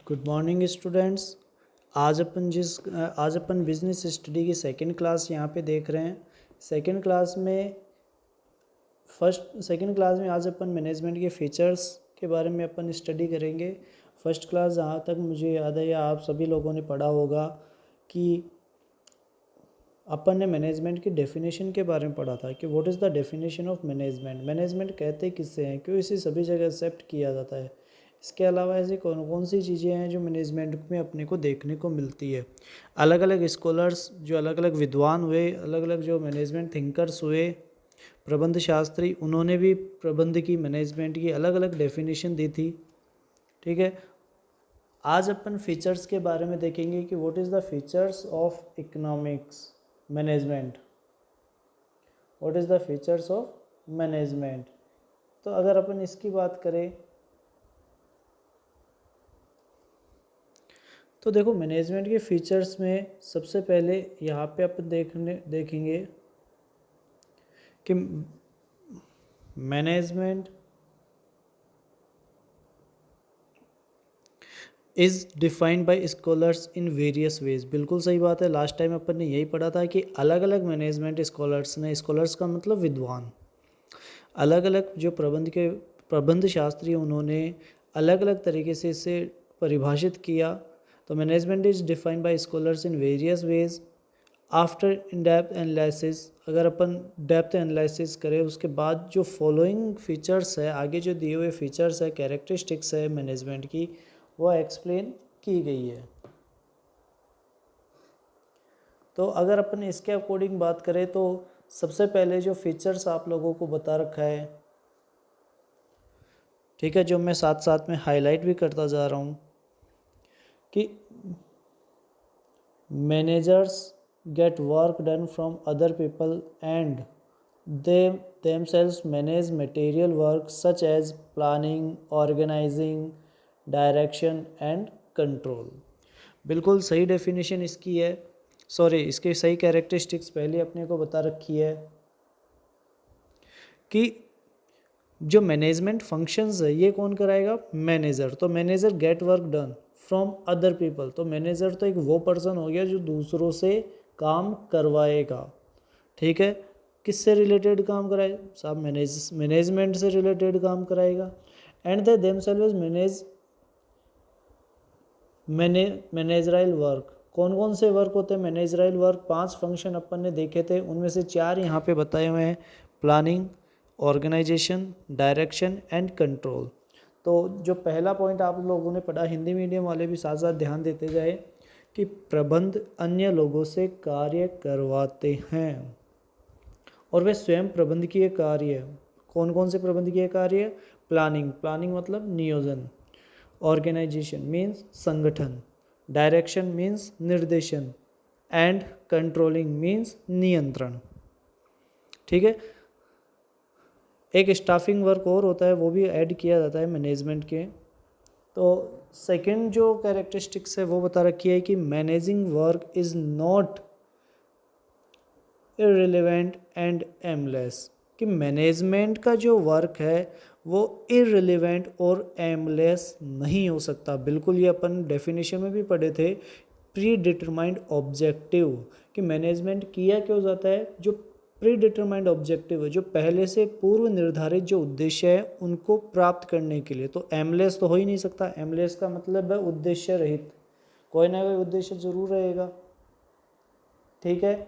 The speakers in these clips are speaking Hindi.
Good morning students. आज अपन बिजनेस स्टडी की सेकंड क्लास यहाँ पे देख रहे हैं। सेकंड क्लास में आज अपन मैनेजमेंट के फीचर्स के बारे में अपन स्टडी करेंगे। फर्स्ट क्लास जहाँ तक मुझे याद है या आप सभी लोगों ने पढ़ा होगा कि अपन ने मैनेजमेंट की डेफिनेशन के बारे में पढ़ा था कि what is the definition of management कहते किससे हैं, क्यों इसे सभी जगह एक्सेप्ट किया जाता है। इसके अलावा ऐसी कौन कौन सी चीज़ें हैं जो मैनेजमेंट में अपने को देखने को मिलती है। अलग अलग स्कॉलर्स जो अलग अलग विद्वान हुए, अलग अलग जो मैनेजमेंट थिंकर्स हुए, प्रबंध शास्त्री, उन्होंने भी प्रबंध की मैनेजमेंट की अलग अलग डेफिनेशन दी थी। ठीक है, आज अपन फीचर्स के बारे में देखेंगे कि what is the features of economics management. What is the features of management. तो अगर अपन इसकी बात करें तो देखो, मैनेजमेंट के फीचर्स में सबसे पहले यहाँ पे अपन देखेंगे कि management is defined by scholars in various ways. बिल्कुल सही बात है, लास्ट टाइम अपन ने यही पढ़ा था कि अलग अलग मैनेजमेंट स्कॉलर्स ने, स्कॉलर्स का मतलब विद्वान, अलग अलग जो प्रबंध शास्त्री, उन्होंने अलग अलग तरीके से इसे परिभाषित किया। तो management is defined by scholars in various ways after in depth analysis. अगर अपन डेप्थ एनालिसिस करें उसके बाद जो फॉलोइंग फीचर्स है, आगे जो दिए हुए फीचर्स है, कैरेक्टरिस्टिक्स है मैनेजमेंट की, वो एक्सप्लेन की गई है। तो अगर अपन इसके अकॉर्डिंग बात करें तो सबसे पहले जो फीचर्स आप लोगों को बता रखा है, ठीक है, जो मैं साथ साथ में हाईलाइट भी करता जा रहा हूँ कि managers get work done from other people and they themselves manage material work such as planning, organizing, direction and control. बिल्कुल सही डेफिनेशन इसकी है, इसके सही कैरेक्टरिस्टिक्स पहले अपने को बता रखी है कि जो मैनेजमेंट फंक्शंस है ये कौन कराएगा, मैनेजर। तो manager gate work done from other people, तो मैनेजर तो एक वो पर्सन हो गया जो दूसरों से काम करवाएगा। ठीक है, किससे रिलेटेड काम कराए साहब, मैनेजमेंट से रिलेटेड काम कराएगा। And they themselves managerial work. कौन कौन से वर्क होते हैं मैनेजराइल वर्क, 5 फंक्शन अपन ने देखे थे, उनमें से 4 यहाँ पे बताए हुए हैं, planning, organization, direction and control. तो जो पहला पॉइंट आप लोगों ने पढ़ा, हिंदी मीडियम वाले भी साथ साथ ध्यान देते जाए कि प्रबंध अन्य लोगों से कार्य करवाते हैं और वे स्वयं प्रबंधकीय कार्य है। कौन कौन से प्रबंधकीय कार्य, प्लानिंग मतलब नियोजन, ऑर्गेनाइजेशन मीन्स संगठन, डायरेक्शन मीन्स निर्देशन एंड कंट्रोलिंग मीन्स नियंत्रण। ठीक है, एक स्टाफिंग वर्क और होता है, वो भी ऐड किया जाता है मैनेजमेंट के। तो सेकंड जो कैरेक्टरिस्टिक्स है वो बता रखी है कि managing work is not irrelevant and aimless, कि मैनेजमेंट का जो वर्क है वो इररिलेवेंट और एमलेस नहीं हो सकता। बिल्कुल, ये अपन डेफिनेशन में भी पढ़े थे, प्री डिटरमाइंड ऑब्जेक्टिव, कि मैनेजमेंट किया क्यों जाता है, जो प्री डिटरमाइंड ऑब्जेक्टिव है, जो पहले से पूर्व निर्धारित जो उद्देश्य है उनको प्राप्त करने के लिए। तो एमलेस तो हो ही नहीं सकता, एमलेस का मतलब है उद्देश्य रहित, कोई ना कोई उद्देश्य जरूर रहेगा। ठीक है,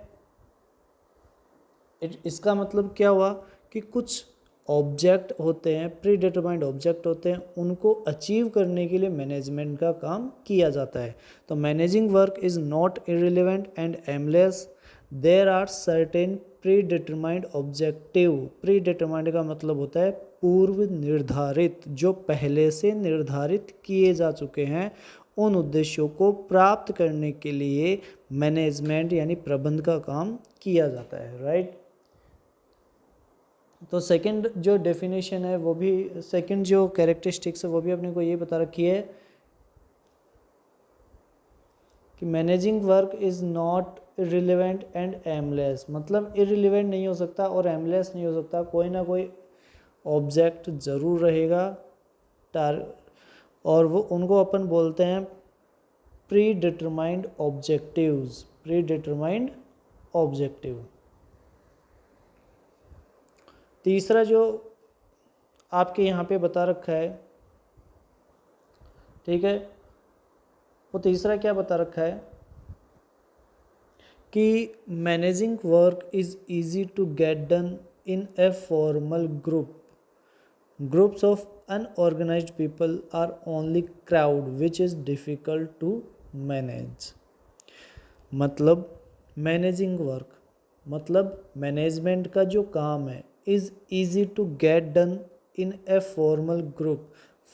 इसका मतलब क्या हुआ कि कुछ ऑब्जेक्ट होते हैं, प्री डिटरमाइंड ऑब्जेक्ट होते हैं, उनको अचीव करने के लिए मैनेजमेंट का काम किया जाता है। तो managing work is not irrelevant and aimless, there are certain predetermined objective. Predetermined का मतलब होता है पूर्व निर्धारित, जो पहले से निर्धारित किए जा चुके हैं। उन उद्देश्यों को प्राप्त करने के लिए मैनेजमेंट यानी प्रबंध का काम किया जाता है, राइट। तो सेकंड जो डेफिनेशन है वो भी, सेकंड जो कैरेक्टरिस्टिक्स है वो भी अपने को ये बता रखी है कि managing work is not irrelevant and aimless, मतलब इररिलेवेंट नहीं हो सकता और एमलेस नहीं हो सकता, कोई ना कोई ऑब्जेक्ट ज़रूर रहेगा और वो उनको अपन बोलते हैं pre determined objectives, pre determined objective. तीसरा जो आपके यहाँ पे बता रखा है, ठीक है, वो तीसरा क्या बता रखा है कि managing work is easy to get done in a formal group, groups of unorganized people are only crowd which is difficult to manage. मतलब मैनेजिंग वर्क, मतलब मैनेजमेंट का जो काम है, is easy to get done in a formal group.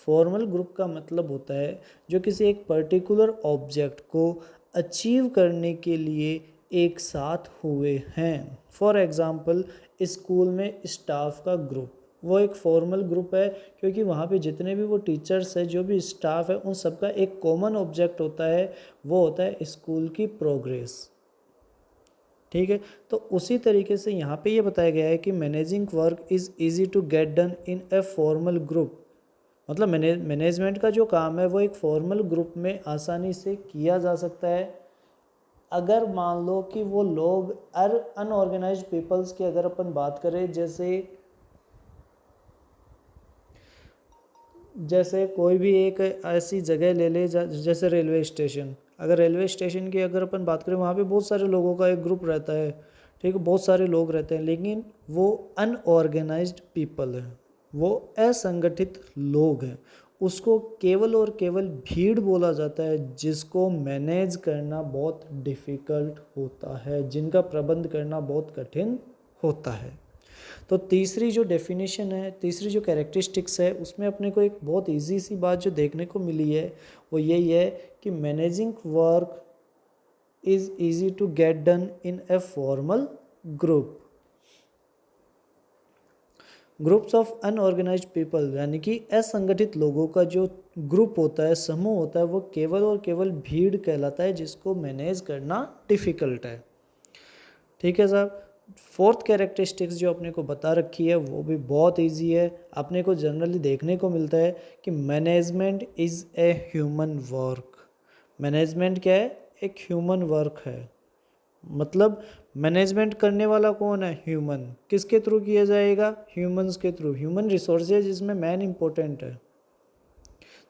Formal group का मतलब होता है जो किसी एक पर्टिकुलर ऑब्जेक्ट को अचीव करने के लिए एक साथ हुए हैं। फॉर एग्ज़ाम्पल स्कूल में स्टाफ का ग्रुप, वो एक फॉर्मल ग्रुप है क्योंकि वहाँ पे जितने भी वो टीचर्स हैं, जो भी स्टाफ है, उन सबका एक कॉमन ऑब्जेक्ट होता है, वो होता है स्कूल की प्रोग्रेस। ठीक है, तो उसी तरीके से यहाँ पे ये बताया गया है कि managing work is easy to get done in a formal group. मतलब मैनेजमेंट का जो काम है वो एक फॉर्मल ग्रुप में आसानी से किया जा सकता है। अगर मान लो कि वो लोग अनऑर्गेनाइज्ड पीपल्स की अगर अपन बात करें, जैसे कोई भी एक ऐसी जगह ले ले जैसे रेलवे स्टेशन, अगर रेलवे स्टेशन की अगर अपन बात करें, वहाँ पे बहुत सारे लोगों का एक ग्रुप रहता है, ठीक है, बहुत सारे लोग रहते हैं, लेकिन वो अनऑर्गेनाइज्ड पीपल है, वो असंगठित लोग हैं, उसको केवल और केवल भीड़ बोला जाता है, जिसको मैनेज करना बहुत डिफ़िकल्ट होता है, जिनका प्रबंध करना बहुत कठिन होता है। तो तीसरी जो डेफिनेशन है, तीसरी जो कैरेक्टरिस्टिक्स है, उसमें अपने को एक बहुत इजी सी बात जो देखने को मिली है वो यही है कि managing work is easy to get done in a formal group. Groups of unorganized people, यानी कि असंगठित लोगों का जो ग्रुप होता है, समूह होता है, वो केवल और केवल भीड़ कहलाता है, जिसको मैनेज करना डिफ़िकल्ट है। ठीक है साहब। फोर्थ कैरेक्टरिस्टिक्स जो अपने को बता रखी है वो भी बहुत इजी है, अपने को जनरली देखने को मिलता है कि management is a human work. Management क्या है? एक ह्यूमन वर्क है। मतलब मैनेजमेंट करने वाला कौन है? ह्यूमन। किसके थ्रू किया जाएगा? ह्यूमंस के थ्रू। ह्यूमन रिसोर्सेज जिसमें मैन इंपॉर्टेंट है।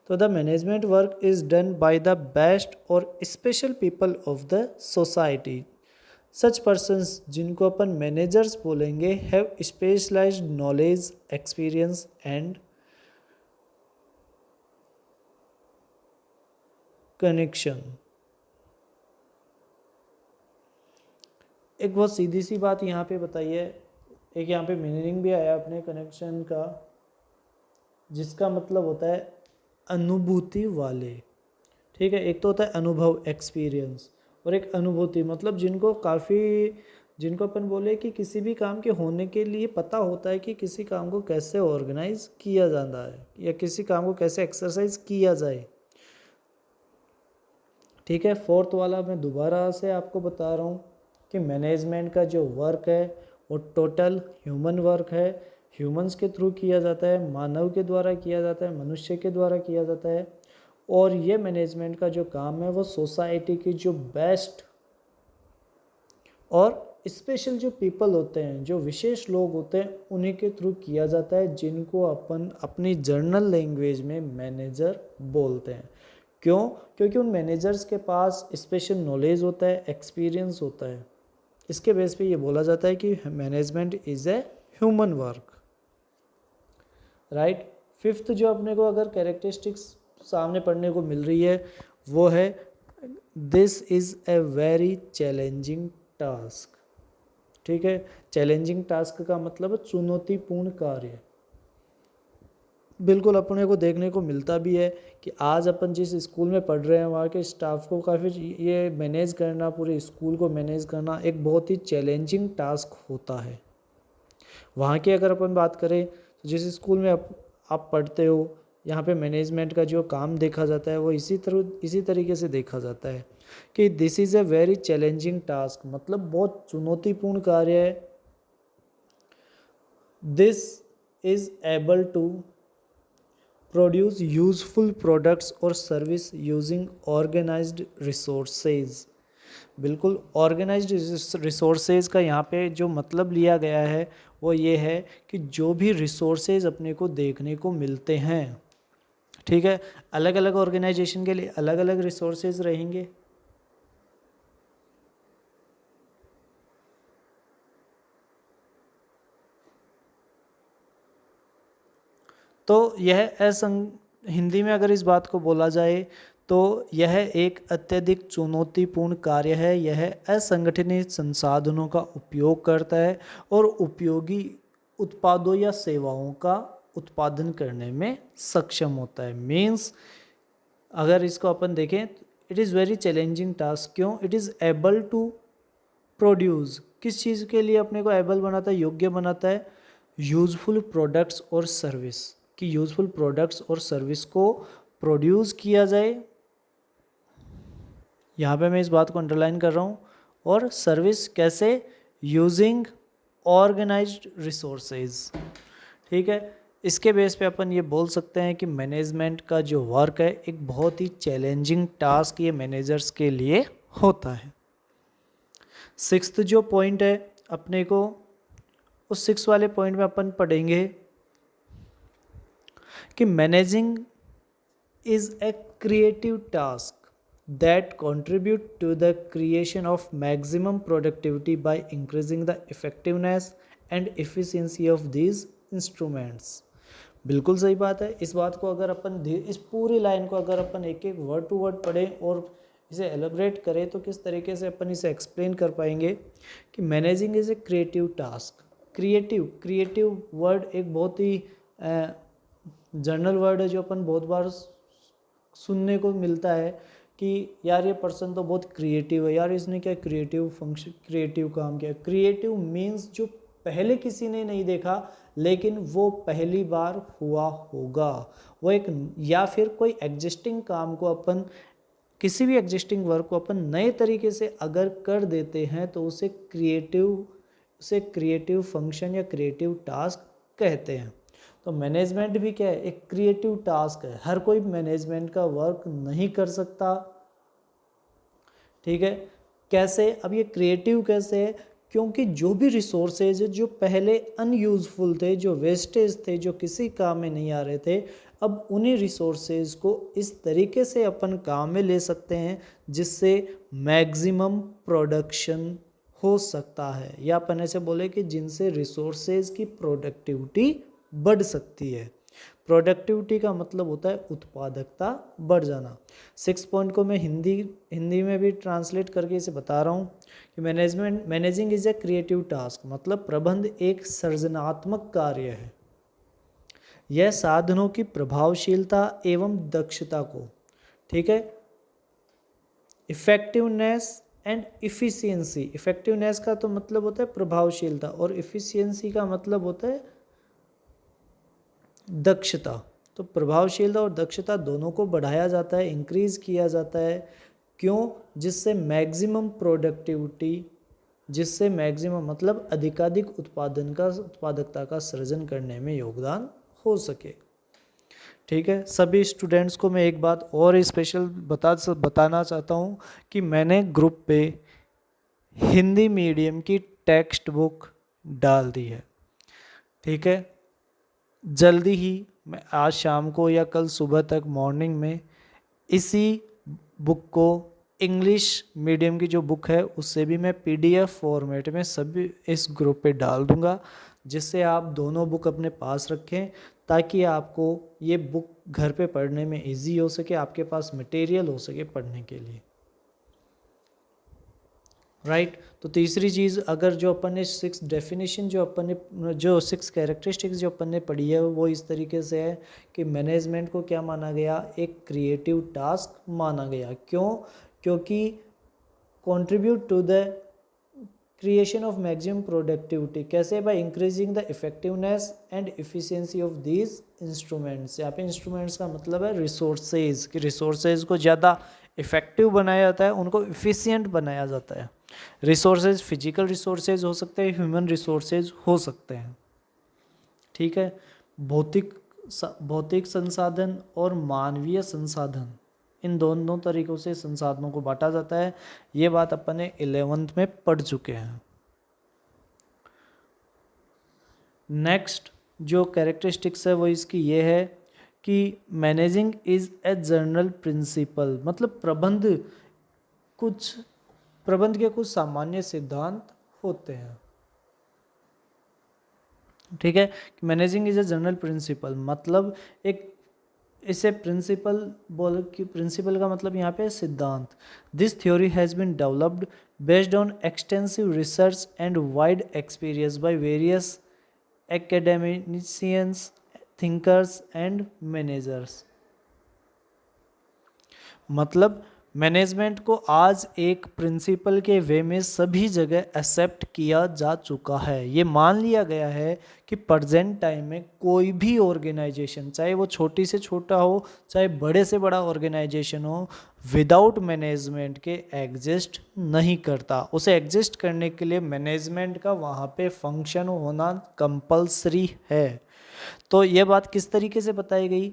तो the management work is done by the best और special people of the society. Such persons, जिनको अपन मैनेजर्स बोलेंगे, have specialised knowledge, experience and connection. एक बहुत सीधी सी बात यहाँ पे बताइए, एक यहाँ पे मीनिंग भी आया अपने कनेक्शन का, जिसका मतलब होता है अनुभूति वाले। ठीक है, एक तो होता है अनुभव, एक्सपीरियंस, और एक अनुभूति, मतलब जिनको अपन बोले कि किसी भी काम के होने के लिए पता होता है कि किसी काम को कैसे ऑर्गेनाइज किया जाता है या किसी काम को कैसे एक्सरसाइज किया जाए। ठीक है, फोर्थ वाला मैं दोबारा से आपको बता रहा हूँ कि मैनेजमेंट का जो वर्क है वो टोटल ह्यूमन वर्क है, ह्यूमंस के थ्रू किया जाता है, मानव के द्वारा किया जाता है, मनुष्य के द्वारा किया जाता है। और ये मैनेजमेंट का जो काम है वो सोसाइटी की जो बेस्ट और स्पेशल जो पीपल होते हैं, जो विशेष लोग होते हैं, उन्हीं के थ्रू किया जाता है, जिनको अपन अपनी जर्नल लैंग्वेज में मैनेजर बोलते हैं। क्यों? क्योंकि उन मैनेजर्स के पास स्पेशल नॉलेज होता है, एक्सपीरियंस होता है। इसके बेस पे ये बोला जाता है कि management is a human work. Right. Fifth जो अपने को अगर कैरेक्टरिस्टिक्स सामने पढ़ने को मिल रही है वो है this is a very challenging task. ठीक है, चैलेंजिंग टास्क का मतलब चुनौतीपूर्ण कार्य। बिल्कुल अपने को देखने को मिलता भी है कि आज अपन जिस स्कूल में पढ़ रहे हैं वहाँ के स्टाफ को काफ़ी ये मैनेज करना, पूरे स्कूल को मैनेज करना एक बहुत ही चैलेंजिंग टास्क होता है। वहाँ की अगर अपन बात करें तो जिस स्कूल में आप पढ़ते हो, यहाँ पे मैनेजमेंट का जो काम देखा जाता है वो इसी तरीके से देखा जाता है कि this is a very challenging task, मतलब बहुत चुनौतीपूर्ण कार्य है। This is able to produce useful products और सर्विस यूजिंग ऑर्गेनाइज्ड रिसोर्सेज। बिल्कुल, ऑर्गेनाइज्ड रिसोर्सेज का यहाँ पे जो मतलब लिया गया है वो ये है कि जो भी रिसोर्सेज अपने को देखने को मिलते हैं, ठीक है, अलग अलग ऑर्गेनाइजेशन के लिए अलग अलग रिसोर्सेज रहेंगे। तो यह हिंदी में अगर इस बात को बोला जाए तो यह एक अत्यधिक चुनौतीपूर्ण कार्य है। यह असंगठित संसाधनों का उपयोग करता है और उपयोगी उत्पादों या सेवाओं का उत्पादन करने में सक्षम होता है। मीन्स अगर इसको अपन देखें, it is very challenging task. क्यों? It is able to produce, किस चीज़ के लिए अपने को एबल बनाता है, योग्य बनाता है, यूजफुल प्रोडक्ट्स और सर्विस, कि यूजफुल प्रोडक्ट्स और सर्विस को प्रोड्यूस किया जाए। यहाँ पे मैं इस बात को अंडरलाइन कर रहा हूँ। और सर्विस कैसे? यूजिंग ऑर्गेनाइज्ड रिसोर्सेज, ठीक है। इसके बेस पे अपन ये बोल सकते हैं कि मैनेजमेंट का जो वर्क है एक बहुत ही चैलेंजिंग टास्क ये मैनेजर्स के लिए होता है। सिक्स्थ जो पॉइंट है अपने को, उस 6 वाले पॉइंट में अपन पढ़ेंगे कि managing is a creative task that contribute to the creation of maximum productivity by increasing the effectiveness and efficiency of these instruments। बिल्कुल सही बात है। इस बात को अगर अपन इस पूरी लाइन को अगर अपन एक एक वर्ड टू वर्ड पढ़ें और इसे एलिब्रेट करें तो किस तरीके से अपन इसे एक्सप्लेन कर पाएंगे कि managing is a creative task. Creative word एक बहुत ही जनरल वर्ड है जो अपन बहुत बार सुनने को मिलता है कि यार ये पर्सन तो बहुत क्रिएटिव है, यार इसने क्या क्रिएटिव काम किया। क्रिएटिव मीन्स जो पहले किसी ने नहीं देखा लेकिन वो पहली बार हुआ होगा, वो एक, या फिर कोई एग्जिस्टिंग काम को अपन, किसी भी एग्जिस्टिंग वर्क को अपन नए तरीके से अगर कर देते हैं तो उसे क्रिएटिव फंक्शन या क्रिएटिव टास्क कहते हैं। तो मैनेजमेंट भी क्या है? एक क्रिएटिव टास्क है। हर कोई मैनेजमेंट का वर्क नहीं कर सकता, ठीक है। कैसे? अब ये क्रिएटिव कैसे है? क्योंकि जो भी रिसोर्सेज जो पहले अनयूजफुल थे, जो वेस्टेज थे, जो किसी काम में नहीं आ रहे थे, अब उन्हीं रिसोर्सेज को इस तरीके से अपन काम में ले सकते हैं जिससे मैक्सिमम प्रोडक्शन हो सकता है, या अपन ऐसे बोले कि जिनसे रिसोर्सेज की प्रोडक्टिविटी बढ़ सकती है। प्रोडक्टिविटी का मतलब होता है उत्पादकता बढ़ जाना। 6 पॉइंट को मैं हिंदी में भी ट्रांसलेट करके इसे बता रहा हूँ कि managing is a creative task, मतलब प्रबंध एक सृजनात्मक कार्य है। यह साधनों की प्रभावशीलता एवं दक्षता को, ठीक है, इफेक्टिवनेस एंड इफिशियंसी। इफेक्टिवनेस का तो मतलब होता है प्रभावशीलता और इफिशियंसी का मतलब होता है दक्षता। तो प्रभावशीलता और दक्षता दोनों को बढ़ाया जाता है, इंक्रीज किया जाता है। क्यों? जिससे मैक्सिमम प्रोडक्टिविटी, जिससे मैक्सिमम मतलब अधिकाधिक उत्पादकता का सृजन करने में योगदान हो सके, ठीक है। सभी स्टूडेंट्स को मैं एक बात और स्पेशल बताना चाहता हूँ कि मैंने ग्रुप पे हिंदी मीडियम की टेक्स्ट बुक डाल दी है, ठीक है। जल्दी ही मैं आज शाम को या कल सुबह तक मॉर्निंग में इसी बुक को, इंग्लिश मीडियम की जो बुक है उससे भी मैं पीडीएफ फॉर्मेट में सभी इस ग्रुप पे डाल दूंगा, जिससे आप दोनों बुक अपने पास रखें ताकि आपको ये बुक घर पे पढ़ने में इजी हो सके, आपके पास मटेरियल हो सके पढ़ने के लिए, राइट। तो तीसरी चीज़, अगर जो अपन ने 6 डेफिनेशन जो 6 कैरेक्टरिस्टिक्स जो अपन ने पढ़ी है वो इस तरीके से है कि मैनेजमेंट को क्या माना गया? एक क्रिएटिव टास्क माना गया। क्यों? क्योंकि contribute to the creation of maximum productivity. कैसे? By increasing the effectiveness and efficiency of these instruments. यहाँ पे इंस्ट्रूमेंट्स का मतलब है रिसोर्सेज, कि रिसोर्सेज को ज़्यादा इफेक्टिव बनाया जाता है, उनको इफिशिएंट बनाया जाता है। रिसोर्सेज फिजिकल रिसोर्सेज हो सकते हैं, ह्यूमन रिसोर्सेज हो सकते हैं, ठीक है। भौतिक भौतिक संसाधन और मानवीय संसाधन, इन दोनों तरीकों से संसाधनों को बांटा जाता है। ये बात अपन ने 11th में पढ़ चुके हैं। नेक्स्ट जो कैरेक्टरिस्टिक्स है वो इसकी ये है कि managing is a general principle, मतलब प्रबंध के कुछ सामान्य सिद्धांत होते हैं। ठीक है, managing is a general principle, मतलब एक इसे प्रिंसिपल बोल कि प्रिंसिपल का मतलब यहाँ पे सिद्धांत। This theory has been developed based on extensive research and wide experience by various academicians, thinkers and managers। मतलब मैनेजमेंट को आज एक प्रिंसिपल के वे में सभी जगह एक्सेप्ट किया जा चुका है। ये मान लिया गया है कि प्रेजेंट टाइम में कोई भी ऑर्गेनाइजेशन, चाहे वो छोटी से छोटा हो चाहे बड़े से बड़ा ऑर्गेनाइजेशन हो, विदाउट मैनेजमेंट के एग्जिस्ट नहीं करता। उसे एग्जिस्ट करने के लिए मैनेजमेंट का वहाँ पे फंक्शन होना कंपलसरी है। तो ये बात किस तरीके से बताई गई?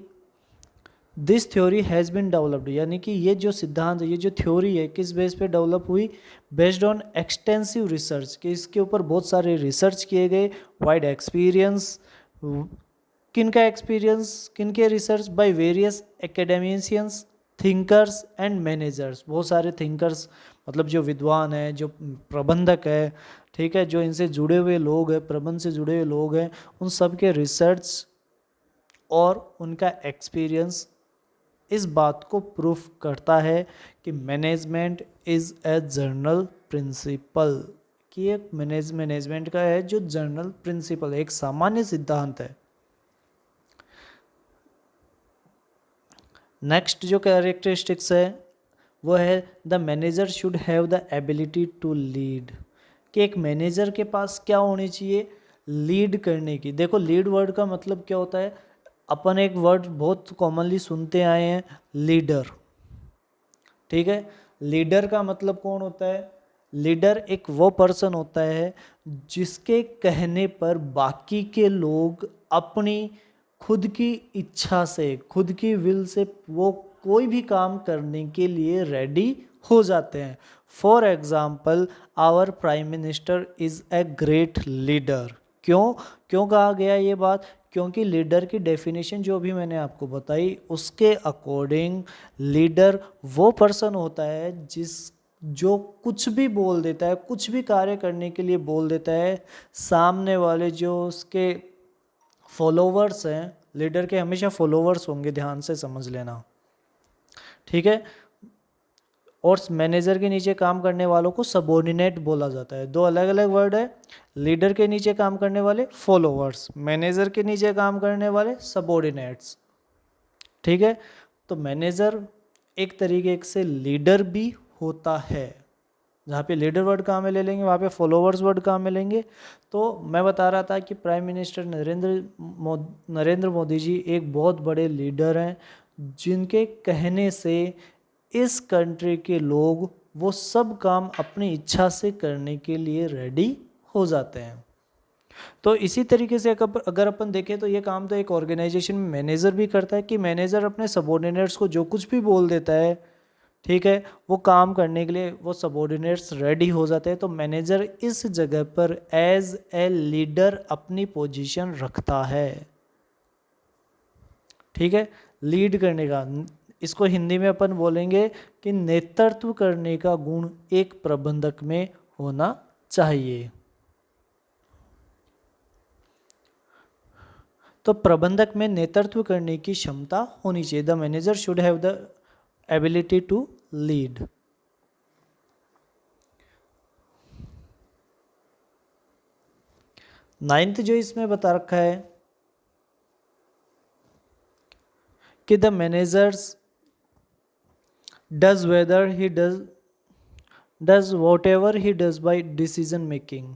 This theory has been developed, यानी कि ये जो सिद्धांत, ये जो थ्योरी है किस बेस पे डेवलप हुई? बेस्ड ऑन एक्सटेंसिव रिसर्च, कि इसके ऊपर बहुत सारे रिसर्च किए गए, वाइड एक्सपीरियंस, किन का एक्सपीरियंस, किन के research? By various academicians, thinkers and managers. बहुत सारे थिंकर्स मतलब जो विद्वान है, जो प्रबंधक है, ठीक है, जो इनसे जुड़े हुए लोग हैं, प्रबंध से जुड़े हुए लोग हैं, उन सब के रिसर्च और उनका एक्सपीरियंस इस बात को प्रूफ करता है कि management is a general principle, कि एक मैनेजमेंट का है जो जर्नल प्रिंसिपल है, एक सामान्य सिद्धांत है। नेक्स्ट जो कैरेक्टरिस्टिक्स है वो है the manager should have the ability to lead, कि एक मैनेजर के पास क्या होनी चाहिए? लीड करने की। देखो लीड वर्ड का मतलब क्या होता है? अपन एक वर्ड बहुत कॉमनली सुनते आए हैं, लीडर। ठीक है, लीडर का मतलब कौन होता है? लीडर एक वो पर्सन होता है जिसके कहने पर बाकी के लोग अपनी खुद की इच्छा से, खुद की विल से वो कोई भी काम करने के लिए रेडी हो जाते हैं। For example our prime minister is a great leader. क्यों कहा गया ये बात? क्योंकि लीडर की डेफिनेशन जो भी मैंने आपको बताई उसके अकॉर्डिंग लीडर वो पर्सन होता है जो कुछ भी बोल देता है, कुछ भी कार्य करने के लिए बोल देता है। सामने वाले जो उसके फॉलोवर्स हैं, लीडर के हमेशा फॉलोवर्स होंगे, ध्यान से समझ लेना, ठीक है। और मैनेजर के नीचे काम करने वालों को सबॉर्डिनेट बोला जाता है। दो अलग अलग वर्ड है, लीडर के नीचे काम करने वाले फॉलोवर्स, मैनेजर के नीचे काम करने वाले सबॉर्डिनेट्स, ठीक है। तो मैनेजर एक तरीके से लीडर भी होता है। जहाँ पे लीडर वर्ड काम में ले लेंगे वहाँ पे फॉलोवर्स वर्ड काम में लेंगे। तो मैं बता रहा था कि प्राइम मिनिस्टर नरेंद्र मोदी जी एक बहुत बड़े लीडर हैं जिनके कहने से इस कंट्री के लोग वो सब काम अपनी इच्छा से करने के लिए रेडी हो जाते हैं। तो इसी तरीके से अगर अपन देखें तो ये काम तो एक ऑर्गेनाइजेशन में मैनेजर भी करता है कि मैनेजर अपने सबॉर्डिनेट्स को जो कुछ भी बोल देता है, ठीक है, वो काम करने के लिए वो सबॉर्डिनेट्स रेडी हो जाते हैं। तो मैनेजर इस जगह पर एज ए लीडर अपनी पोजीशन रखता है, ठीक है, लीड करने का। इसको हिंदी में अपन बोलेंगे कि नेतृत्व करने का गुण एक प्रबंधक में होना चाहिए। तो प्रबंधक में नेतृत्व करने की क्षमता होनी चाहिए। The manager should have the ability to lead. Ninth जो इसमें बता रखा है कि the managers does whether he does whatever he does by decision making,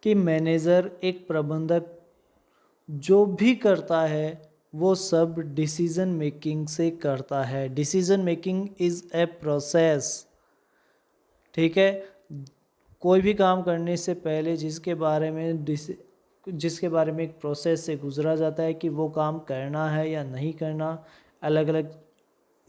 कि मैनेजर एक प्रबंधक जो भी करता है वो सब डिसीजन मेकिंग से करता है। Decision making is a process, ठीक है। कोई भी काम करने से पहले जिसके बारे में जिसके बारे में एक प्रोसेस से गुजरा जाता है कि वो काम करना है या नहीं करना, अलग अलग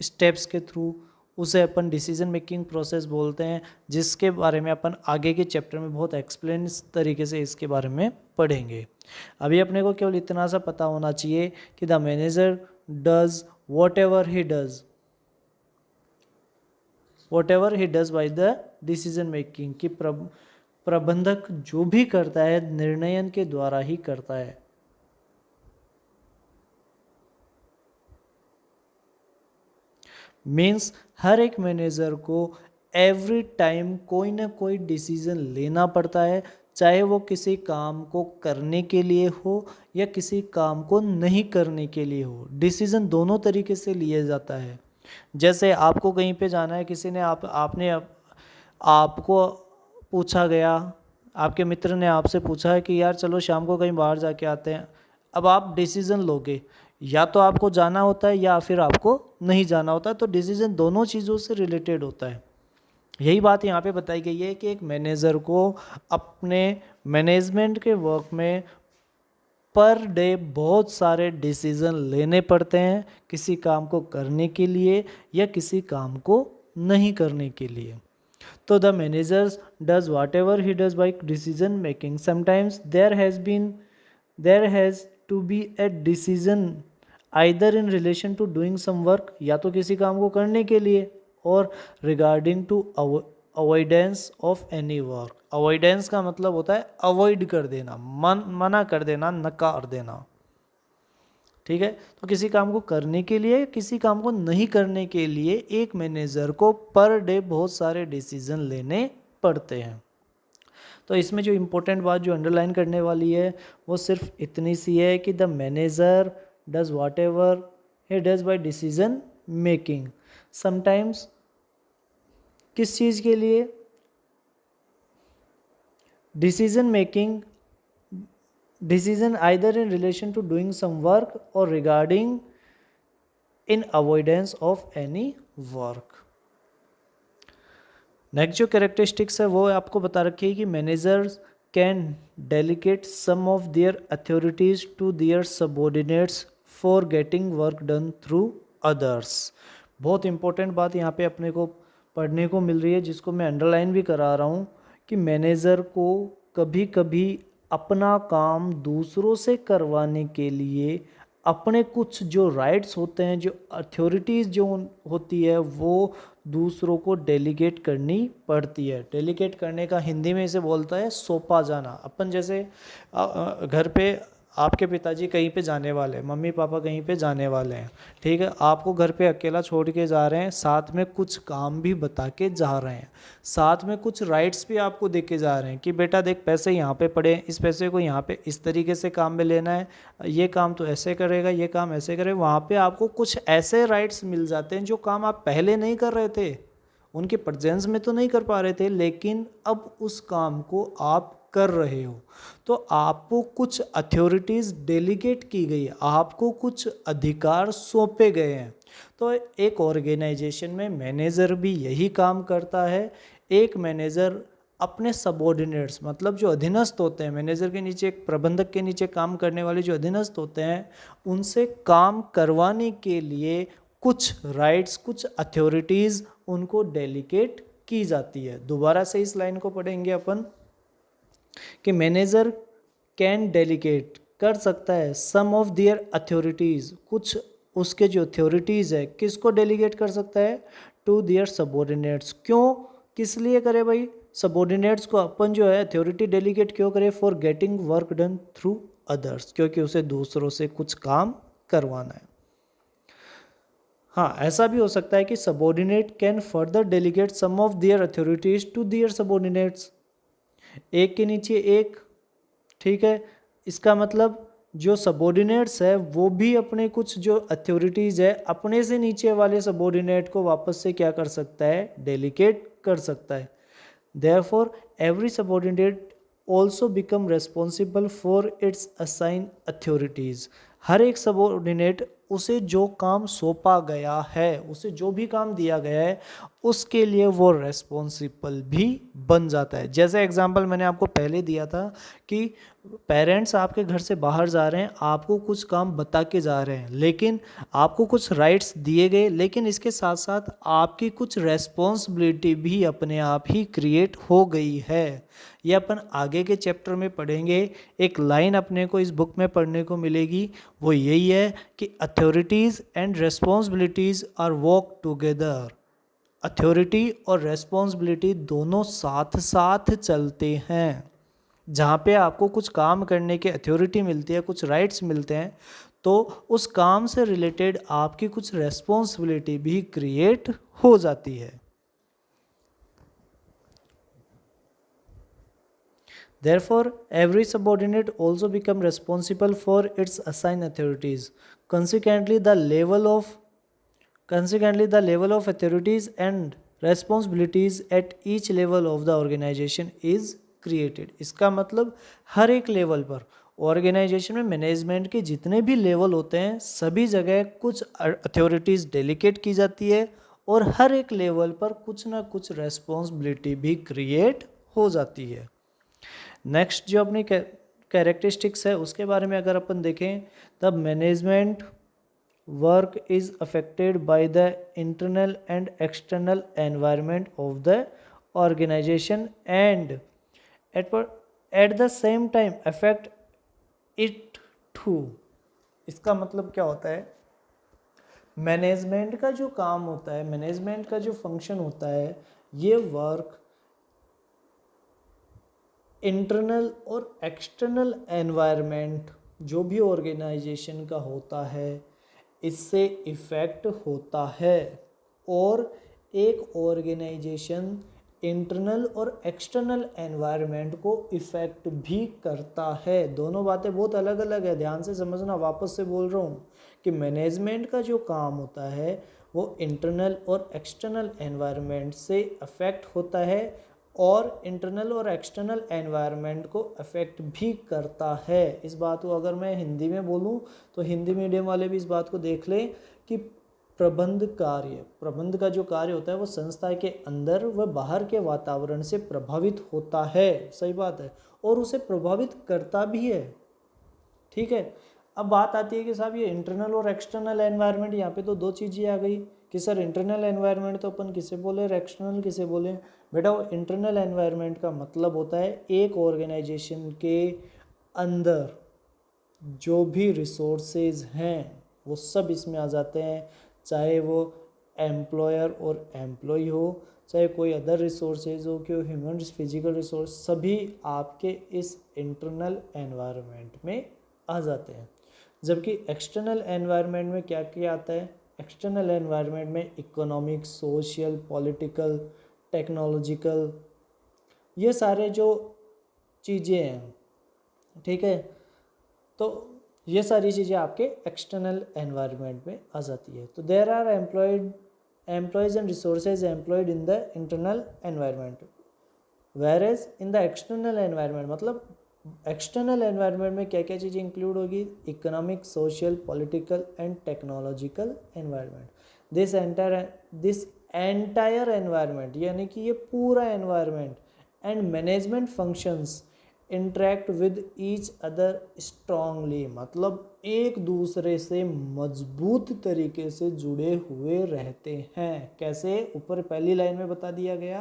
स्टेप्स के थ्रू, उसे अपन डिसीजन मेकिंग प्रोसेस बोलते हैं, जिसके बारे में अपन आगे के चैप्टर में बहुत एक्सप्लेन तरीके से इसके बारे में पढ़ेंगे। अभी अपने को केवल इतना सा पता होना चाहिए कि the manager does whatever he does by the decision making, कि प्रबंधक जो भी करता है निर्णयन के द्वारा ही करता है। मीन्स हर एक मैनेजर को एवरी टाइम कोई ना कोई डिसीजन लेना पड़ता है, चाहे वो किसी काम को करने के लिए हो या किसी काम को नहीं करने के लिए हो। डिसीजन दोनों तरीके से लिया जाता है। जैसे आपको कहीं पे जाना है, किसी ने आपको पूछा गया, आपके मित्र ने आपसे पूछा है कि यार चलो शाम को कहीं बाहर जाके आते हैं। अब आप डिसीजन लोगे, या तो आपको जाना होता है या फिर आपको नहीं जाना होता है। तो डिसीजन दोनों चीज़ों से रिलेटेड होता है। यही बात यहाँ पे बताई गई है कि एक मैनेजर को अपने मैनेजमेंट के वर्क में पर डे बहुत सारे डिसीजन लेने पड़ते हैं, किसी काम को करने के लिए या किसी काम को नहीं करने के लिए। तो the manager does whatever he does by decision making. Sometimes there has to be a decision either in relation to doing some work, या तो किसी काम को करने के लिए, और regarding to avoidance of any work. Avoidance का मतलब होता है अवॉइड कर देना, मना कर देना, नकार देना। ठीक है, तो किसी काम को करने के लिए, किसी काम को नहीं करने के लिए एक मैनेजर को पर डे बहुत सारे डिसीजन लेने पड़ते हैं। तो इसमें जो इम्पोर्टेंट बात जो अंडरलाइन करने वाली है वो सिर्फ इतनी सी है कि the manager does whatever he does by decision making. Sometimes किस चीज़ के लिए? Decision making, decision either in relation to doing some work or regarding in avoidance of any work। Next जो कैरेक्टरिस्टिक्स है वो आपको बता रखी है कि managers can delegate some of their authorities to their subordinates for getting work done through others. बहुत इंपॉर्टेंट बात यहाँ पे अपने को पढ़ने को मिल रही है, जिसको मैं अंडरलाइन भी करा रहा हूँ कि मैनेजर को कभी कभी अपना काम दूसरों से करवाने के लिए अपने कुछ जो राइट्स होते हैं, जो अथॉरिटीज़ जो होती है, वो दूसरों को डेलीगेट करनी पड़ती है। डेलीगेट करने का हिंदी में इसे बोलता है सौंपा जाना। अपन जैसे घर पे आपके पिताजी कहीं पे जाने वाले हैं, मम्मी पापा कहीं पे जाने वाले हैं, ठीक है, आपको घर पे अकेला छोड़ के जा रहे हैं, साथ में कुछ काम भी बता के जा रहे हैं, साथ में कुछ राइट्स भी आपको दे के जा रहे हैं कि बेटा देख पैसे यहाँ पे पड़े हैं, इस पैसे को यहाँ पे इस तरीके से काम में लेना है, ये काम तो ऐसे करेगा, ये काम ऐसे करे। वहाँ पे आपको कुछ ऐसे राइट्स मिल जाते हैं जो काम आप पहले नहीं कर रहे थे, उनके प्रेजेंस में तो नहीं कर पा रहे थे, लेकिन अब उस काम को आप कर रहे हो। तो आपको कुछ अथॉरिटीज़ डेलीगेट की गई है, आपको कुछ अधिकार सौंपे गए हैं। तो एक ऑर्गेनाइजेशन में मैनेजर भी यही काम करता है। एक मैनेजर अपने सबऑर्डिनेट्स, मतलब जो अधीनस्थ होते हैं, मैनेजर के नीचे, एक प्रबंधक के नीचे काम करने वाले जो अधीनस्थ होते हैं, उनसे काम करवाने के लिए कुछ राइट्स, कुछ अथॉरिटीज़ उनको डेलीगेट की जाती है। दोबारा से इस लाइन को पढ़ेंगे अपन कि मैनेजर कैन डेलीगेट, कर सकता है, सम ऑफ देयर अथॉरिटीज़, कुछ उसके जो अथॉरिटीज़ है, किसको डेलीगेट कर सकता है? To their subordinates. क्यों, किस लिए करे भाई? सबऑर्डिनेट्स को अपन जो है अथॉरिटी डेलीगेट क्यों करे? For getting work done through others, क्योंकि उसे दूसरों से कुछ काम करवाना है। हाँ, ऐसा भी हो सकता है कि subordinate can further delegate some of their authorities to their subordinates, एक के नीचे एक, ठीक है। इसका मतलब जो सबऑर्डिनेट्स है वो भी अपने कुछ जो अथॉरिटीज़ है अपने से नीचे वाले सबऑर्डिनेट को वापस से क्या कर सकता है? डेलीगेट कर सकता है। Therefore every subordinate also become responsible for its assign authorities. हर एक सबऑर्डिनेट उसे जो काम सौंपा गया है, उसे जो भी काम दिया गया है उसके लिए वो रेस्पॉन्सिबल भी बन जाता है। जैसे एग्जांपल मैंने आपको पहले दिया था कि पेरेंट्स आपके घर से बाहर जा रहे हैं, आपको कुछ काम बता के जा रहे हैं, लेकिन आपको कुछ राइट्स दिए गए, लेकिन इसके साथ साथ आपकी कुछ रेस्पॉन्सिबिलिटी भी अपने आप ही क्रिएट हो गई है। ये अपन आगे के चैप्टर में पढ़ेंगे। एक लाइन अपने को इस बुक में पढ़ने को मिलेगी, वो यही है कि authorities and responsibilities are work together. Authority और रेस्पॉन्सिबिलिटी दोनों साथ साथ चलते हैं। जहाँ पे आपको कुछ काम करने की अथॉरिटी मिलती है, कुछ राइट्स मिलते हैं, तो उस काम से रिलेटेड आपकी कुछ रेस्पॉन्सिबिलिटी भी क्रिएट हो जाती है। Therefore, every subordinate also become responsible for its assigned authorities. Consequently, the level of authorities and responsibilities at each level of the organization is created. इसका मतलब हर एक लेवल पर ऑर्गेनाइजेशन में मैनेजमेंट के जितने भी लेवल होते हैं सभी जगह कुछ अथॉरिटीज़ डेलीकेट की जाती है और हर एक लेवल पर कुछ ना कुछ रेस्पॉन्सिबिलिटी भी क्रिएट हो जाती है। नेक्स्ट जो अपनी कैरेक्टरिस्टिक्स है उसके बारे में अगर अपन देखें, तब management work is affected by the internal and external environment of the organization and at the same time affect it too. इसका मतलब क्या होता है, मैनेजमेंट का जो काम होता है, मैनेजमेंट का जो फंक्शन होता है, ये वर्क इंटरनल और एक्सटर्नल एनवायरनमेंट जो भी ऑर्गेनाइजेशन का होता है इससे इफ़ेक्ट होता है। और एक ऑर्गेनाइजेशन इंटरनल और एक्सटर्नल एनवायरनमेंट को इफ़ेक्ट भी करता है। दोनों बातें बहुत अलग अलग है, ध्यान से समझना। वापस से बोल रहा हूँ कि मैनेजमेंट का जो काम होता है वो इंटरनल और एक्सटर्नल एनवायरनमेंट से अफेक्ट होता है और इंटरनल और एक्सटर्नल एनवायरनमेंट को अफेक्ट भी करता है। इस बात को अगर मैं हिंदी में बोलूँ तो हिंदी मीडियम वाले भी इस बात को देख लें कि प्रबंध का जो कार्य होता है वो संस्था के अंदर व बाहर के वातावरण से प्रभावित होता है, सही बात है, और उसे प्रभावित करता भी है। ठीक है, अब बात आती है कि साहब ये इंटरनल और एक्सटर्नल एनवायरनमेंट, यहाँ पे तो दो चीज़ें आ गई कि सर इंटरनल एनवायरनमेंट तो अपन किसे बोले और एक्सटर्नल किसे बोले। बेटा वो इंटरनल एनवायरनमेंट का मतलब होता है एक ऑर्गेनाइजेशन के अंदर जो भी रिसोर्सेज हैं वो सब इसमें आ जाते हैं, चाहे वो एम्प्लॉयर और एम्प्लॉय हो, चाहे कोई अदर रिसोर्सेज हो, कि ह्यूमन फिजिकल रिसोर्स, सभी आपके इस इंटरनल एनवायरनमेंट में आ जाते हैं। जबकि एक्सटर्नल एनवायरनमेंट में क्या क्या आता है, एक्सटर्नल एनवायरनमेंट में इकोनॉमिक, सोशल, पॉलिटिकल, टेक्नोलॉजिकल, ये सारे जो चीज़ें हैं, ठीक है, तो ये सारी चीज़ें आपके एक्सटर्नल एनवायरनमेंट में आ जाती है। तो there are employees and resources employed in the internal environment, whereas in the external environment, मतलब एक्सटर्नल एनवायरनमेंट में क्या क्या चीज़ें इंक्लूड होगी, economic, social, political and technological environment. This entire environment, यानी कि ये पूरा environment and management functions interact with each other strongly, मतलब एक दूसरे से मजबूत तरीके से जुड़े हुए रहते हैं। कैसे, ऊपर पहली लाइन में बता दिया गया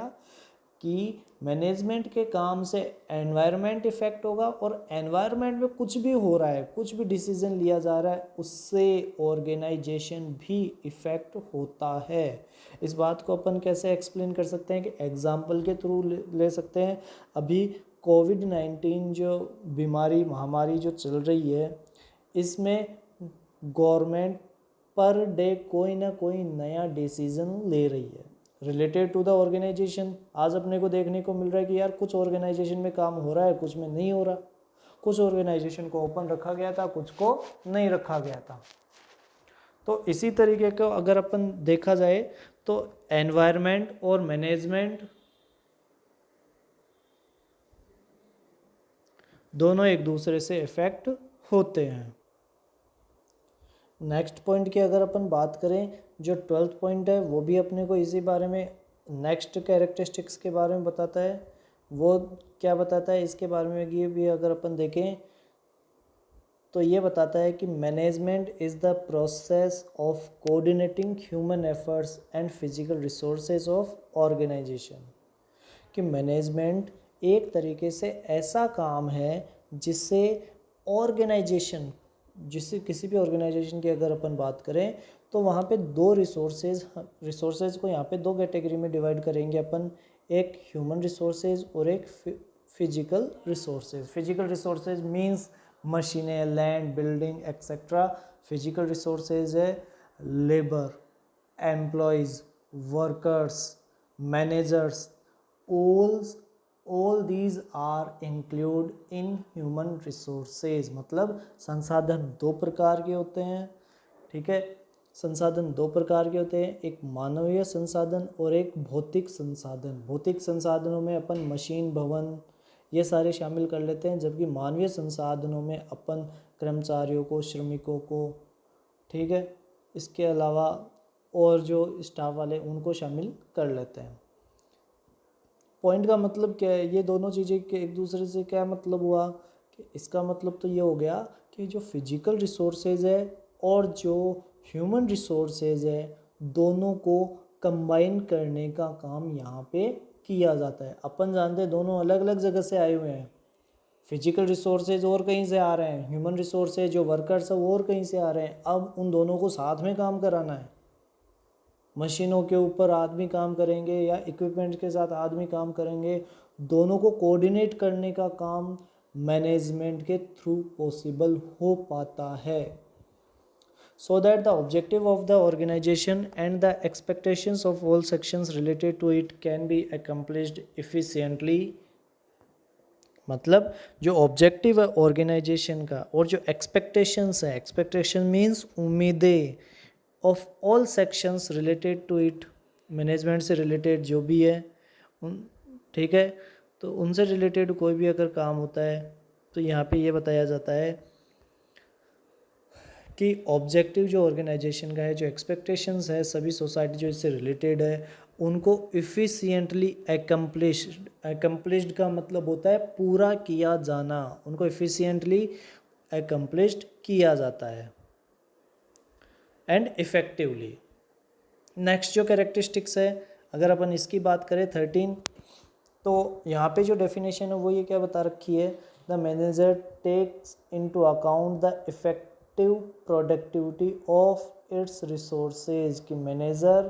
कि मैनेजमेंट के काम से एनवायरनमेंट इफेक्ट होगा और एनवायरनमेंट में कुछ भी हो रहा है, कुछ भी डिसीजन लिया जा रहा है, उससे ऑर्गेनाइजेशन भी इफेक्ट होता है। इस बात को अपन कैसे एक्सप्लेन कर सकते हैं कि एग्जाम्पल के थ्रू ले सकते हैं। अभी कोविड-19 जो बीमारी, महामारी जो चल रही है, इसमें गवर्नमेंट पर डे कोई ना कोई नया डिसीजन ले रही है रिलेटेड टू द ऑर्गेनाइजेशन। आज अपने को देखने को मिल रहा है कि यार कुछ ऑर्गेनाइजेशन में काम हो रहा है, कुछ में नहीं हो रहा, कुछ ऑर्गेनाइजेशन को ओपन रखा गया था, कुछ को नहीं रखा गया था। तो इसी तरीके का अगर अपन देखा जाए तो एनवायरनमेंट और मैनेजमेंट दोनों एक दूसरे से इफेक्ट होते हैं। नेक्स्ट पॉइंट की अगर अपन बात करें, जो 12th पॉइंट है वो भी अपने को इसी बारे में, नेक्स्ट कैरेक्टरिस्टिक्स के बारे में बताता है। वो क्या बताता है इसके बारे में ये भी अगर अपन देखें तो ये बताता है कि management is the process of coordinating human efforts and physical resources of organization. कि मैनेजमेंट एक तरीके से ऐसा काम है जिससे ऑर्गेनाइजेशन, जिससे किसी भी ऑर्गेनाइजेशन की अगर अपन बात करें तो वहाँ पे दो रिसोर्सेज को यहाँ पे दो कैटेगरी में डिवाइड करेंगे अपन, एक ह्यूमन रिसोर्सेज और एक physical resources. Physical resources means मशीनें, land, building etcetera. Physical resources है labour, employees, workers, managers, all these are include in human resources। मतलब संसाधन दो प्रकार के होते हैं, ठीक है। संसाधन दो प्रकार के होते हैं, एक मानवीय संसाधन और एक भौतिक संसाधन। भौतिक संसाधनों में अपन मशीन, भवन ये सारे शामिल कर लेते हैं, जबकि मानवीय संसाधनों में अपन कर्मचारियों को, श्रमिकों को, ठीक है, इसके अलावा और जो स्टाफ वाले उनको शामिल कर लेते हैं। पॉइंट का मतलब क्या है, ये दोनों चीज़ें के एक दूसरे से क्या मतलब हुआ कि इसका मतलब तो ये हो गया कि जो फिजिकल रिसोर्सेज है और जो ह्यूमन रिसोर्सेज है दोनों को कंबाइन करने का काम यहाँ पे किया जाता है। अपन जानते हैं दोनों अलग अलग जगह से आए हुए हैं, फिजिकल रिसोर्सेज और कहीं से आ रहे हैं, ह्यूमन रिसोर्सेज जो वर्कर्स है वो और कहीं से आ रहे हैं। अब उन दोनों को साथ में काम कराना है, मशीनों के ऊपर आदमी काम करेंगे या इक्विपमेंट के साथ आदमी काम करेंगे, दोनों को कोऑर्डिनेट करने का काम मैनेजमेंट के थ्रू पॉसिबल हो पाता है। So that the objective of the organization and the expectations of all sections related to it can be accomplished efficiently। मतलब जो ऑब्जेक्टिव है ऑर्गेनाइजेशन का और जो एक्सपेक्टेशंस है, एक्सपेक्टेशन मीन्स उम्मीदें, of all sections related to it, management से रिलेटेड जो भी है उन, ठीक है, तो उनसे रिलेटेड कोई भी अगर काम होता है तो यहाँ पे ये बताया जाता है कि ऑब्जेक्टिव जो ऑर्गेनाइजेशन का है, जो एक्सपेक्टेशंस है सभी सोसाइटी जो इससे रिलेटेड है उनको इफ़िशियंटली एकम्प्लिश्ड का मतलब होता है पूरा किया जाना, उनको इफ़िशियंटली एकम्प्लिश्ड किया जाता है एंड इफ़ेक्टिवली। नेक्स्ट जो कैरेक्टरिस्टिक्स है अगर अपन इसकी बात करें 13, तो यहाँ पे जो डेफिनेशन है वो ये क्या बता रखी है, the manager takes into account the effective productivity of its resources. कि manager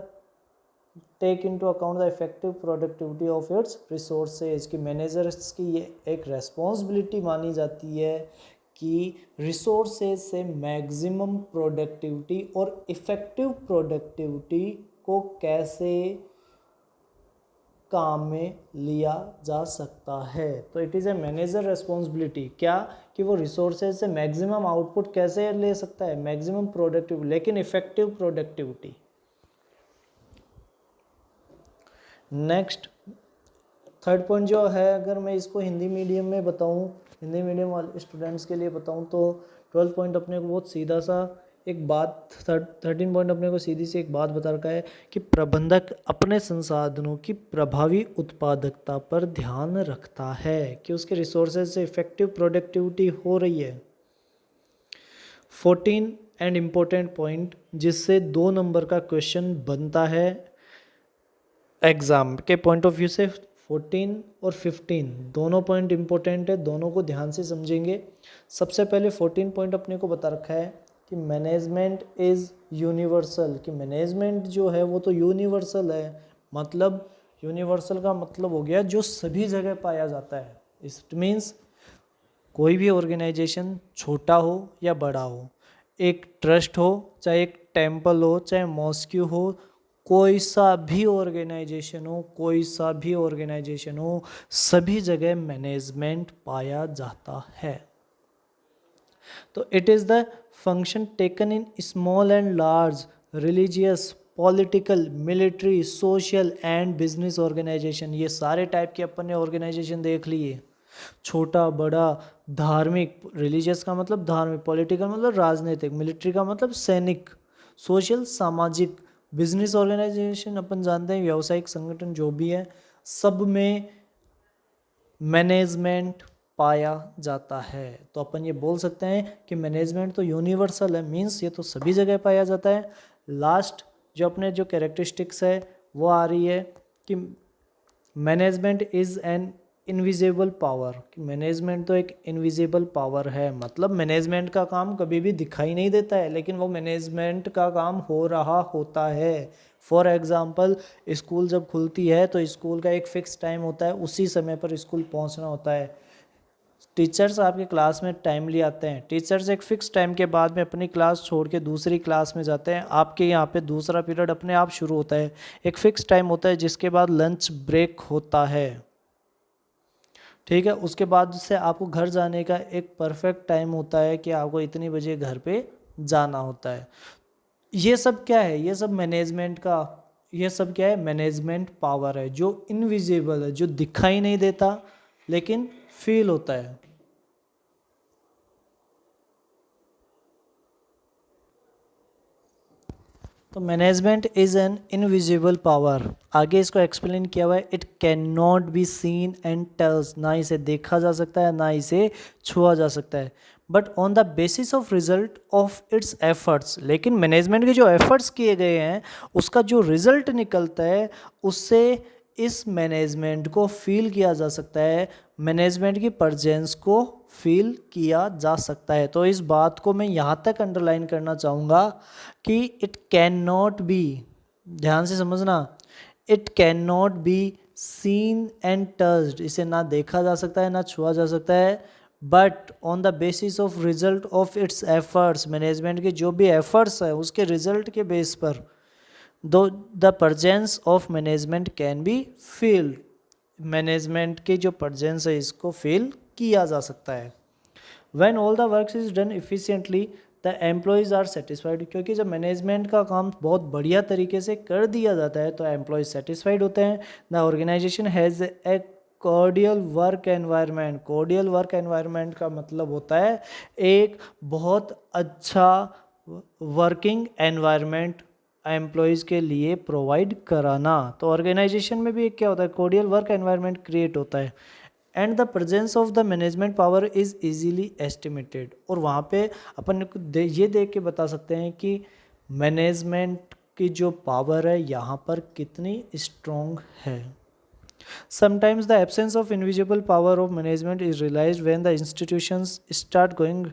take into account the effective productivity of its resources. कि मैनेजर्स की ये एक रेस्पॉन्सिबिलिटी मानी जाती है कि रिसोर्सेज से मैक्सिमम प्रोडक्टिविटी और इफ़ेक्टिव प्रोडक्टिविटी को कैसे काम में लिया जा सकता है। तो it is a manager responsibility क्या, कि वो रिसोर्सेज से मैक्सिमम आउटपुट कैसे ले सकता है, मैक्सिमम प्रोडक्टिव लेकिन effective productivity. Next third point जो है अगर मैं इसको हिंदी मीडियम में बताऊं, हिंदी मीडियम वाले स्टूडेंट्स के लिए बताऊं तो 12 पॉइंट अपने को बहुत सीधा सा एक बात, 13 पॉइंट अपने को सीधी सी एक बात बता रखा है कि प्रबंधक अपने संसाधनों की प्रभावी उत्पादकता पर ध्यान रखता है कि उसके रिसोर्सेज से इफेक्टिव प्रोडक्टिविटी हो रही है। 14 एंड इम्पोर्टेंट पॉइंट जिससे 2 नंबर का क्वेश्चन बनता है एग्ज़ाम के पॉइंट ऑफ व्यू से, 14 और 15 दोनों पॉइंट इंपॉर्टेंट है, दोनों को ध्यान से समझेंगे। सबसे पहले 14 पॉइंट अपने को बता रखा है कि मैनेजमेंट इज़ यूनिवर्सल। कि मैनेजमेंट जो है वो तो यूनिवर्सल है, मतलब यूनिवर्सल का मतलब हो गया जो सभी जगह पाया जाता है। इट मीन्स कोई भी ऑर्गेनाइजेशन छोटा हो या बड़ा हो, एक ट्रस्ट हो चाहे एक टेम्पल हो चाहे मॉस्क्यू हो, कोई सा भी ऑर्गेनाइजेशन हो, कोई सा भी ऑर्गेनाइजेशन हो, सभी जगह मैनेजमेंट पाया जाता है। तो it is the function taken in small and large religious, political, military, social and business organisation. ये सारे टाइप के अपन ने ऑर्गेनाइजेशन देख लिए, छोटा बड़ा धार्मिक, रिलीजियस का मतलब धार्मिक, पॉलिटिकल मतलब राजनीतिक, मिलिट्री का मतलब सैनिक, सोशल सामाजिक, बिजनेस ऑर्गेनाइजेशन अपन जानते हैं व्यावसायिक संगठन जो भी है, सब में मैनेजमेंट पाया जाता है। तो अपन ये बोल सकते हैं कि मैनेजमेंट तो यूनिवर्सल है, मीन्स ये तो सभी जगह पाया जाता है। लास्ट जो अपने जो कैरेक्टरिस्टिक्स है वो आ रही है कि management is an invisible power, कि मैनेजमेंट तो एक इनविजिबल पावर है, मतलब मैनेजमेंट का काम कभी भी दिखाई नहीं देता है लेकिन वो मैनेजमेंट का काम हो रहा होता है। फॉर एग्जांपल, स्कूल जब खुलती है तो स्कूल का एक फिक्स टाइम होता है, उसी समय पर स्कूल पहुंचना होता है। टीचर्स आपके क्लास में टाइमली आते हैं, टीचर्स एक फिक्स टाइम के बाद में अपनी क्लास छोड़ के दूसरी क्लास में जाते हैं, आपके यहाँ पे दूसरा पीरियड अपने आप शुरू होता है। एक फिक्स टाइम होता है जिसके बाद लंच ब्रेक होता है, ठीक है। उसके बाद से आपको घर जाने का एक परफेक्ट टाइम होता है कि आपको इतनी बजे घर पे जाना होता है। ये सब क्या है, ये सब मैनेजमेंट का, ये सब क्या है, मैनेजमेंट पावर है जो इनविजिबल है, जो दिखाई नहीं देता लेकिन फील होता है। तो management is an invisible power, आगे इसको एक्सप्लेन किया हुआ है, it can not be seen and tells, ना इसे देखा जा सकता है ना इसे छुआ जा सकता है, but on the basis of result of its efforts, लेकिन मैनेजमेंट के जो एफर्ट्स किए गए हैं उसका जो रिजल्ट निकलता है उससे इस मैनेजमेंट को फील किया जा सकता है, मैनेजमेंट की प्रेजेंस को फील किया जा सकता है। तो इस बात को मैं यहाँ तक अंडरलाइन करना चाहूँगा कि इट कैन नॉट बी, ध्यान से समझना, it can not be seen and touched, इसे ना देखा जा सकता है ना छुआ जा सकता है, but on the basis of result of its efforts, management के जो भी एफर्ट्स है उसके रिजल्ट के बेस पर दो the presence of management can be field, management की जो प्रेजेंस है इसको फील किया जा सकता है। When all the work is done efficiently, the employees are satisfied, क्योंकि जब मैनेजमेंट का काम बहुत बढ़िया तरीके से कर दिया जाता है तो एम्प्लॉयज सेटिस्फाइड होते हैं। The organisation has a cordial work environment, cordial work environment का मतलब होता है एक बहुत अच्छा वर्किंग एनवायरनमेंट एम्प्लॉयज़ के लिए प्रोवाइड कराना। तो ऑर्गेनाइजेशन में भी एक क्या होता है, कॉर्डियल वर्क एनवायरनमेंट क्रिएट होता है, and the presence of the management power is easily estimated, और वहाँ पे अपन ये देख के बता सकते हैं कि मैनेजमेंट की जो पावर है यहाँ पर कितनी स्ट्रॉन्ग है। Sometimes the absence of invisible power of management is realised when the institutions start going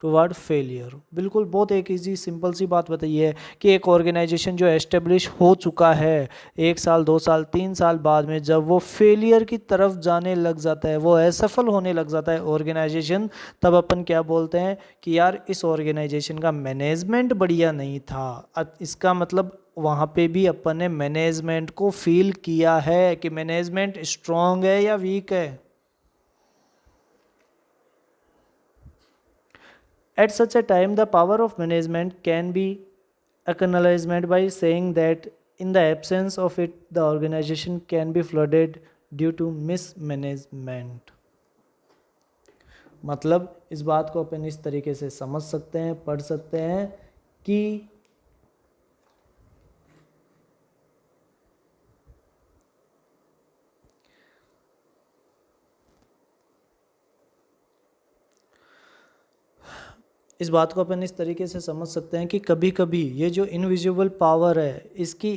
toward failure. बिल्कुल बहुत एक इजी सिंपल सी बात बताई है कि एक ऑर्गेनाइजेशन जो एस्टेब्लिश हो चुका है 1 साल 2 साल 3 साल बाद में जब वो फेलियर की तरफ जाने लग जाता है, वो असफल होने लग जाता है ऑर्गेनाइजेशन, तब अपन क्या बोलते हैं कि यार इस ऑर्गेनाइजेशन का मैनेजमेंट बढ़िया नहीं था। अब इसका मतलब वहाँ पे भी अपन ने मैनेजमेंट को फील किया है कि मैनेजमेंट स्ट्रांग है या वीक है। At such a time, the power of management can be acknowledged by saying that in the absence of it, the organization can be flooded due to mismanagement. मतलब इस बात को अपन इस तरीके से समझ सकते हैं, पढ़ सकते हैं कि इस बात को अपन इस तरीके से समझ सकते हैं कि कभी कभी ये जो इनविजिबल पावर है इसकी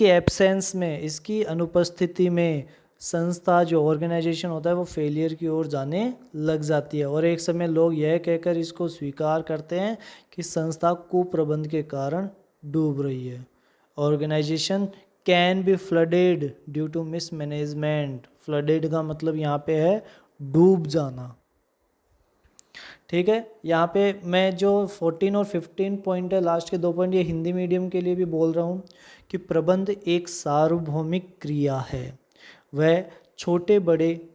एब्सेंस में, इसकी अनुपस्थिति में संस्था जो ऑर्गेनाइजेशन होता है वो फेलियर की ओर जाने लग जाती है, और एक समय लोग यह कहकर इसको स्वीकार करते हैं कि संस्था कुप्रबंध के कारण डूब रही है। Organisation can be flooded due to mismanagement, flooded का मतलब यहाँ पे है डूब जाना, ठीक है। यहाँ पे मैं जो 14 और 15 पॉइंट है, लास्ट के 2 पॉइंट ये हिंदी मीडियम के लिए भी बोल रहा हूँ कि प्रबंध एक सार्वभौमिक क्रिया है, वह छोटे बड़े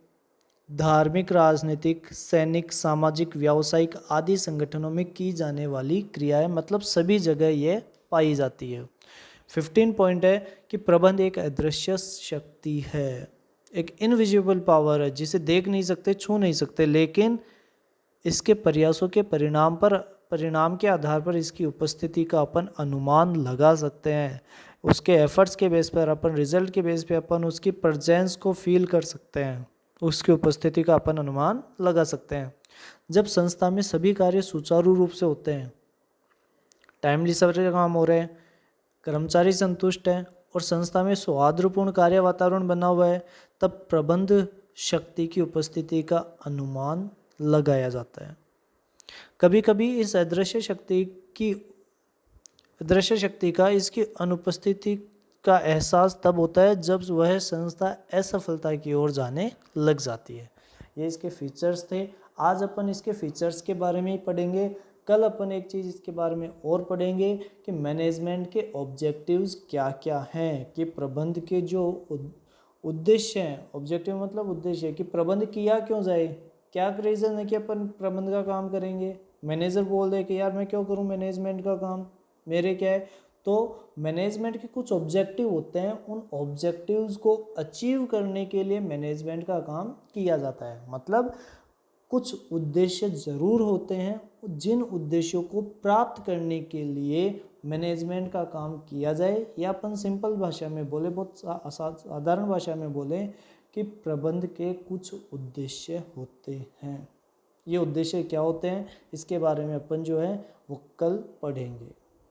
धार्मिक, राजनीतिक, सैनिक, सामाजिक, व्यावसायिक आदि संगठनों में की जाने वाली क्रिया है, मतलब सभी जगह ये पाई जाती है। 15 पॉइंट है कि प्रबंध एक अदृश्य शक्ति है, एक इनविजिबल पावर है जिसे देख नहीं सकते, छू नहीं सकते, लेकिन इसके प्रयासों के परिणाम के आधार पर इसकी उपस्थिति का अपन अनुमान लगा सकते हैं। उसके एफर्ट्स के बेस पर अपन, रिजल्ट के बेस पे अपन उसकी प्रेजेंस को फील कर सकते हैं, उसकी उपस्थिति का अपन अनुमान लगा सकते हैं। जब संस्था में सभी कार्य सुचारू रूप से होते हैं, टाइमली सारे काम हो रहे हैं, कर्मचारी संतुष्ट हैं और संस्था में सौहार्दपूर्ण कार्य वातावरण बना हुआ है, तब प्रबंध शक्ति की उपस्थिति का अनुमान लगाया जाता है। कभी कभी इस अदृश्य शक्ति का इसकी अनुपस्थिति का एहसास तब होता है जब वह संस्था असफलता की ओर जाने लग जाती है। ये इसके फीचर्स थे। आज अपन इसके फीचर्स के बारे में ही पढ़ेंगे। कल अपन एक चीज़ इसके बारे में और पढ़ेंगे कि मैनेजमेंट के ऑब्जेक्टिव्स क्या क्या हैं, कि प्रबंध के जो उद्देश्य हैं, ऑब्जेक्टिव मतलब उद्देश्य, कि प्रबंध किया क्यों जाए, क्या रीज़न है कि अपन प्रबंध का काम करेंगे। मैनेजर बोल दे कि यार मैं क्यों करूं मैनेजमेंट का काम, मेरे क्या है। तो मैनेजमेंट के कुछ ऑब्जेक्टिव होते हैं, उन ऑब्जेक्टिव्स को अचीव करने के लिए मैनेजमेंट का काम किया जाता है। मतलब कुछ उद्देश्य ज़रूर होते हैं, जिन उद्देश्यों को प्राप्त करने के लिए मैनेजमेंट का काम किया जाए, या अपन सिंपल भाषा में बोले, बहुत साधारण भाषा में बोले कि प्रबंध के कुछ उद्देश्य होते हैं। ये उद्देश्य क्या होते हैं, इसके बारे में अपन जो है वो कल पढ़ेंगे।